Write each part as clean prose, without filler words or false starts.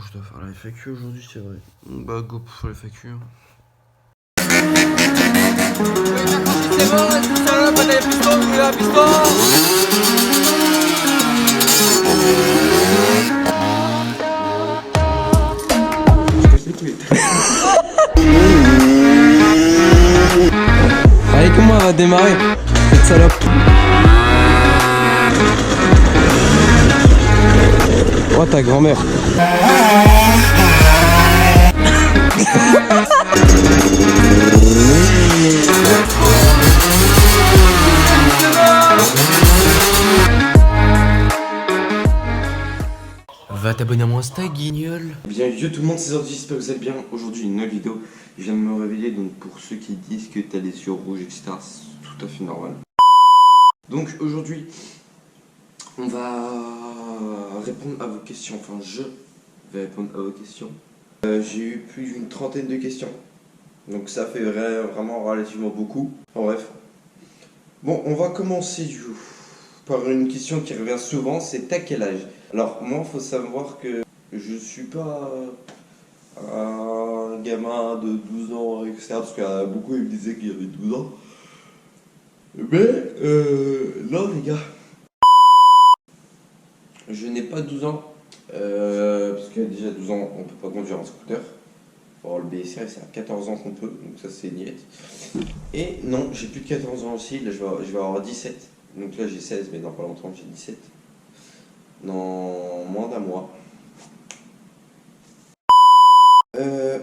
je dois faire la FAQ aujourd'hui, c'est vrai. Bah, go pour faire la FAQ. C'est bon, salope, t'as les pistons, tu as un piston. Allez, comment elle va démarrer, cette salope? Oh, ta grand-mère. Va t'abonner à mon Insta, guignol. Bien, yo tout le monde, c'est Zordi, j'espère que vous allez bien. Aujourd'hui, une nouvelle vidéo. Je viens de me réveiller, donc pour ceux qui disent que t'as les yeux rouges, etc., c'est tout à fait normal. Donc aujourd'hui, on va répondre à vos questions. Enfin, je vais répondre à vos questions. J'ai eu plus d'une trentaine de questions. Donc ça fait vraiment relativement beaucoup. En bref. Bon, on va commencer du coup par une question qui revient souvent, c'est t'as quel âge? Alors moi, faut savoir que je suis pas un gamin de 12 ans, etc. Parce qu'il y en a beaucoup qui me disaient qu'il y avait 12 ans. Mais non les gars, je n'ai pas 12 ans. Parce que déjà 12 ans, on peut pas conduire un scooter. Pour avoir le BSR, c'est à 14 ans qu'on peut, donc ça c'est niette. Et non, j'ai plus de 14 ans aussi, là je vais avoir 17. Donc là j'ai 16, mais dans pas longtemps j'ai 17. Dans moins d'un mois.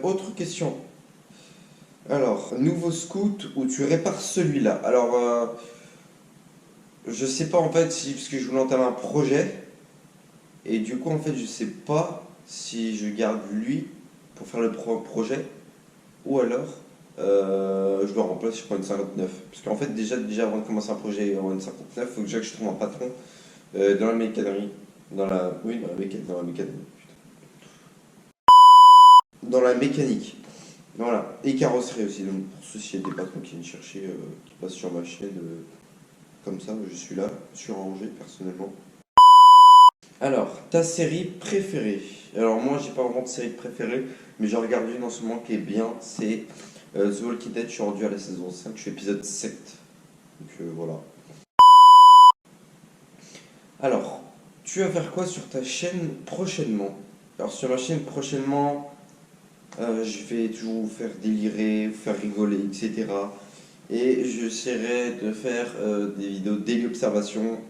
Autre question. Alors, nouveau scout ou tu répares celui-là? Alors, je sais pas en fait si, parce que je voulais entamer un projet. Et du coup en fait je sais pas si je garde lui pour faire le projet. Ou alors, je le remplace, je prends une 59. Parce qu'en fait, déjà avant de commencer un projet en une 59, il faut déjà que je trouve un patron dans la mécannerie. Dans la mécanique. Voilà. Et carrosserie aussi. Donc, pour ceux s'il y a des patrons qui viennent chercher, qui passent sur ma chaîne, comme ça, je suis là, surrangé personnellement. Alors, ta série préférée? Alors moi, j'ai pas vraiment de série préférée, mais j'en regarde une en ce moment qui est bien, c'est The Walking Dead. Je suis rendu à la saison 5, je suis épisode 7. Donc voilà. Alors, tu vas faire quoi sur ta chaîne prochainement? Alors sur ma chaîne prochainement, je vais toujours vous faire délirer, vous faire rigoler, etc. Et j'essaierai de faire des vidéos daily observation.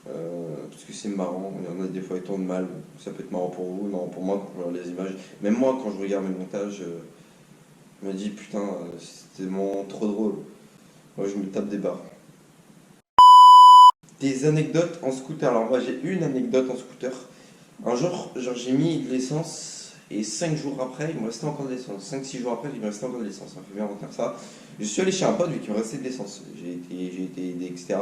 Parce que c'est marrant, il y en a des fois qui tournent mal, ça peut être marrant pour vous, marrant pour moi quand je regarde les images. Même moi quand je regarde mes montages, je me dis putain, c'était vraiment trop drôle. Moi je me tape des barres. Des anecdotes en scooter. Alors moi j'ai une anecdote en scooter. Un jour, genre j'ai mis de l'essence et 5 jours après il me restait encore de l'essence. 5-6 jours après il me restait encore de l'essence, ça fait bien retenir ça. Je suis allé chez un pote vu qu'il me restait de l'essence. J'ai été aidé, etc.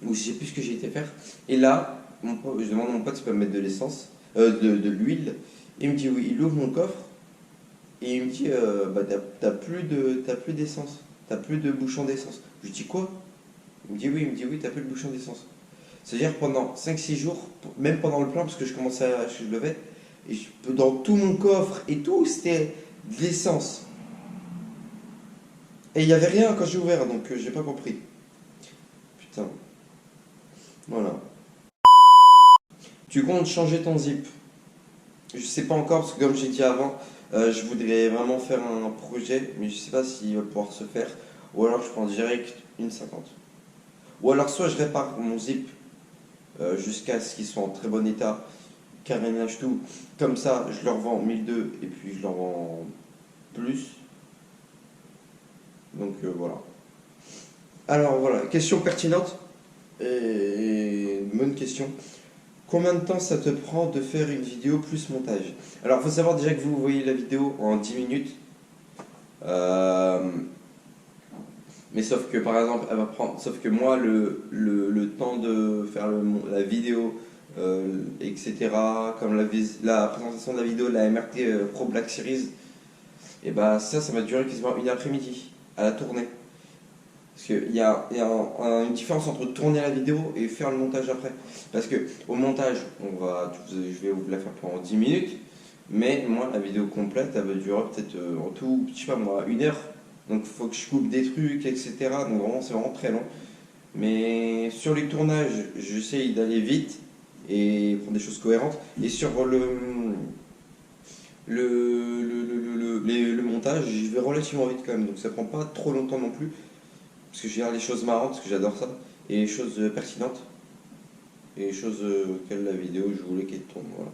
Ou je sais plus ce que j'ai été faire. Et là, je demande à mon pote s'il peut me mettre de l'essence, de l'huile. Il me dit oui, il ouvre mon coffre et il me dit bah t'as plus d'essence, t'as plus de bouchon d'essence. Je lui dis quoi? Il me dit oui, t'as plus de bouchon d'essence. C'est-à-dire pendant 5-6 jours, même pendant le plein, parce que je levais, et dans tout mon coffre et tout, c'était de l'essence. Et il n'y avait rien quand j'ai ouvert, donc j'ai pas compris. Putain. Voilà. Tu comptes changer ton zip? Je sais pas encore parce que comme j'ai dit avant, je voudrais vraiment faire un projet, mais je sais pas s'il va pouvoir se faire. Ou alors je prends direct une 50. Ou alors soit je répare mon zip jusqu'à ce qu'il soit en très bon état, carénage tout. Comme ça, je le revends 1002 et puis je le revends plus. Donc voilà. Alors voilà, question pertinente. Et bonne question. Combien de temps ça te prend de faire une vidéo plus montage? Alors il faut savoir déjà que vous voyez la vidéo en 10 minutes. Mais sauf que par exemple, elle va prendre. Sauf que moi, le temps de faire la vidéo, etc., comme la présentation de la vidéo, la MRT Pro Black Series, et bah ça va durer quasiment une après-midi à la tournée. Parce qu'il y a, une différence entre tourner la vidéo et faire le montage après. Parce que au montage, je vais vous la faire pendant 10 minutes, mais moi la vidéo complète elle va durer peut-être en tout, je sais pas moi, 1 heure. Donc il faut que je coupe des trucs, etc. Donc vraiment c'est vraiment très long. Mais sur les tournages, j'essaye d'aller vite et prendre des choses cohérentes. Et sur le montage, je vais relativement vite quand même. Donc ça prend pas trop longtemps non plus. Parce que je regarde les choses marrantes, parce que j'adore ça. Et les choses pertinentes. Et les choses auxquelles la vidéo je voulais qu'elle tourne. Voilà.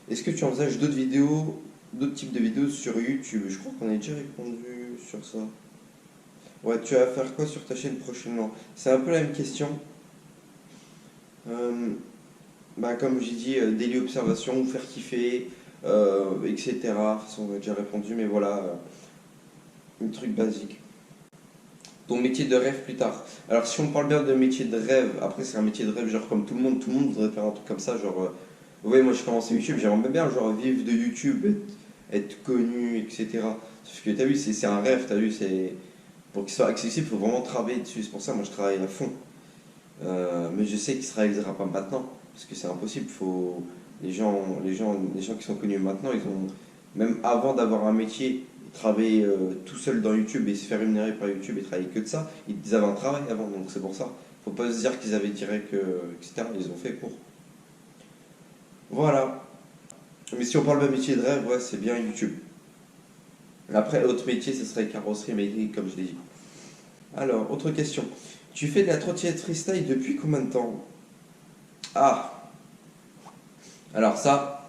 Est-ce que tu envisages d'autres vidéos, d'autres types de vidéos sur YouTube? Je crois qu'on a déjà répondu sur ça. Ouais, tu vas faire quoi sur ta chaîne prochainement? C'est un peu la même question. Comme j'ai dit, daily observation, vous faire kiffer, etc. De toute façon, on a déjà répondu, mais voilà, un truc basique. Ton métier de rêve plus tard. Alors, si on parle bien de métier de rêve, après, c'est un métier de rêve, genre comme tout le monde voudrait faire un truc comme ça, genre, ouais, moi j'ai commencé YouTube, j'aimerais bien, genre, vivre de YouTube, être connu, etc. Sauf que t'as vu, c'est un rêve, t'as vu, c'est. Pour qu'il soit accessible, il faut vraiment travailler dessus. C'est pour ça que moi je travaille à fond. Mais je sais qu'il ne se réalisera pas maintenant. Parce que c'est impossible. Les gens qui sont connus maintenant, ils ont, même avant d'avoir un métier, travailler tout seul dans YouTube et se faire rémunérer par YouTube et travailler que de ça, ils avaient un travail avant. Donc c'est pour ça. Il ne faut pas se dire qu'ils avaient direct, etc. Ils ont fait pour. Voilà. Mais si on parle de métier de rêve, ouais, c'est bien YouTube. Après, autre métier, ce serait carrosserie mécanique, comme je l'ai dit. Alors, autre question. Tu fais de la trottinette freestyle depuis combien de temps? Ah. Alors ça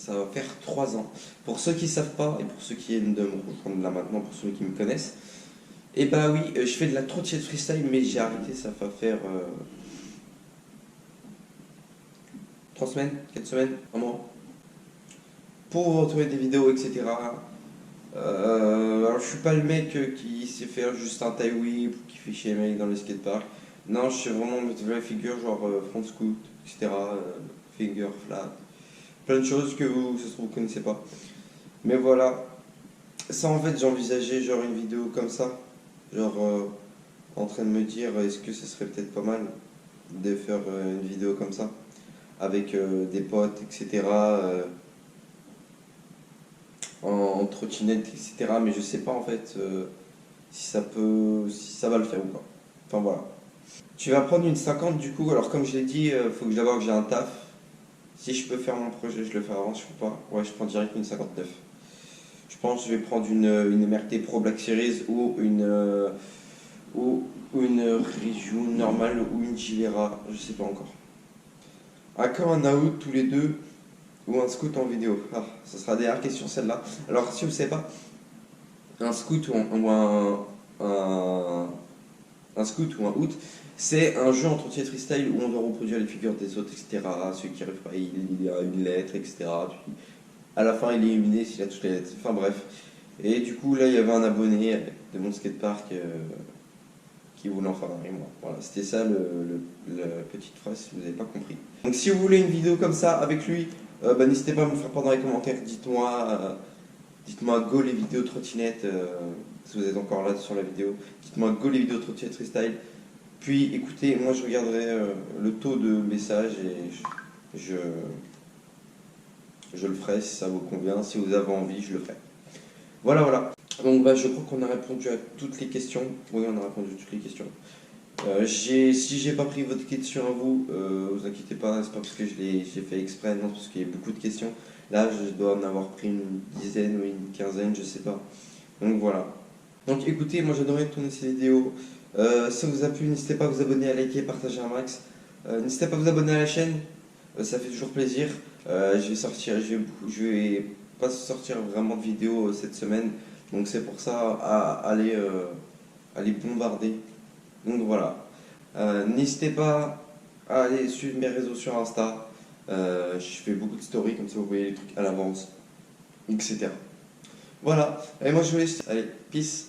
va faire 3 ans. Pour ceux qui ne savent pas, et pour ceux qui viennent de me rejoindre là maintenant, pour ceux qui me connaissent, eh bah oui, je fais de la trottinette freestyle, mais j'ai arrêté, ça va faire 3 semaines, 4 semaines, un mois. Pour vous retrouver des vidéos, etc. Alors je suis pas le mec qui sait faire juste un tie whip ou qui fait chier les mecs dans les skateparks. Non, je sais vraiment mettre vraie figure, genre front scoot, etc. Finger flat. Plein de choses que vous, ça se trouve, vous connaissez pas. Mais voilà. Ça en fait, j'ai envisagé genre une vidéo comme ça. Genre en train de me dire, est-ce que ce serait peut-être pas mal de faire une vidéo comme ça. Avec des potes, etc. En trottinette, etc. Mais je sais pas en fait si ça va le faire ou pas. Enfin voilà. Tu vas prendre une 50 du coup. Alors comme je l'ai dit, faut que d'abord que j'ai un taf. Si je peux faire mon projet, je le fais avant. Si je peux pas, ouais, je prends direct une 59. Je pense que je vais prendre une MRT Pro Black Series ou une Région normale ou une Gilera. Je sais pas encore. À quand un out tous les deux? Ou un scoot en vidéo? Ah, ça sera des rares questions celle-là. Alors si vous ne savez pas, un scoot ou un scoot ou un out, c'est un jeu en trottinette freestyle où on doit reproduire les figures des autres, etc. Celui qui arrive pas, il a une lettre, etc. Puis à la fin il est éliminé s'il a toutes les lettres. Enfin bref. Et du coup là il y avait un abonné de mon skatepark qui voulait en faire un et moi. Voilà, c'était ça la petite phrase si vous n'avez pas compris. Donc si vous voulez une vidéo comme ça avec lui, n'hésitez pas à me le faire part dans les commentaires. Dites-moi go les vidéos trottinettes si vous êtes encore là sur la vidéo. Dites-moi go les vidéos trottinettes freestyle. Puis écoutez, moi je regarderai le taux de messages et je le ferai si ça vous convient. Si vous avez envie, je le ferai. Voilà. Donc je crois qu'on a répondu à toutes les questions. Oui, on a répondu à toutes les questions. Si j'ai pas pris votre question à vous, vous inquiétez pas, c'est pas parce que j'ai fait exprès, non, parce qu'il y a beaucoup de questions. Là, je dois en avoir pris une dizaine ou une quinzaine, je sais pas. Donc voilà. Donc écoutez, moi j'adorais tourner ces vidéos. Si ça vous a plu, n'hésitez pas à vous abonner, à liker, partager un max. N'hésitez pas à vous abonner à la chaîne, ça fait toujours plaisir. Je vais pas sortir vraiment de vidéos cette semaine, donc c'est pour ça à aller bombarder. Donc voilà, n'hésitez pas à aller suivre mes réseaux sur Insta, je fais beaucoup de stories, comme ça vous voyez les trucs à l'avance, etc. Voilà, et moi je vous laisse, allez, peace.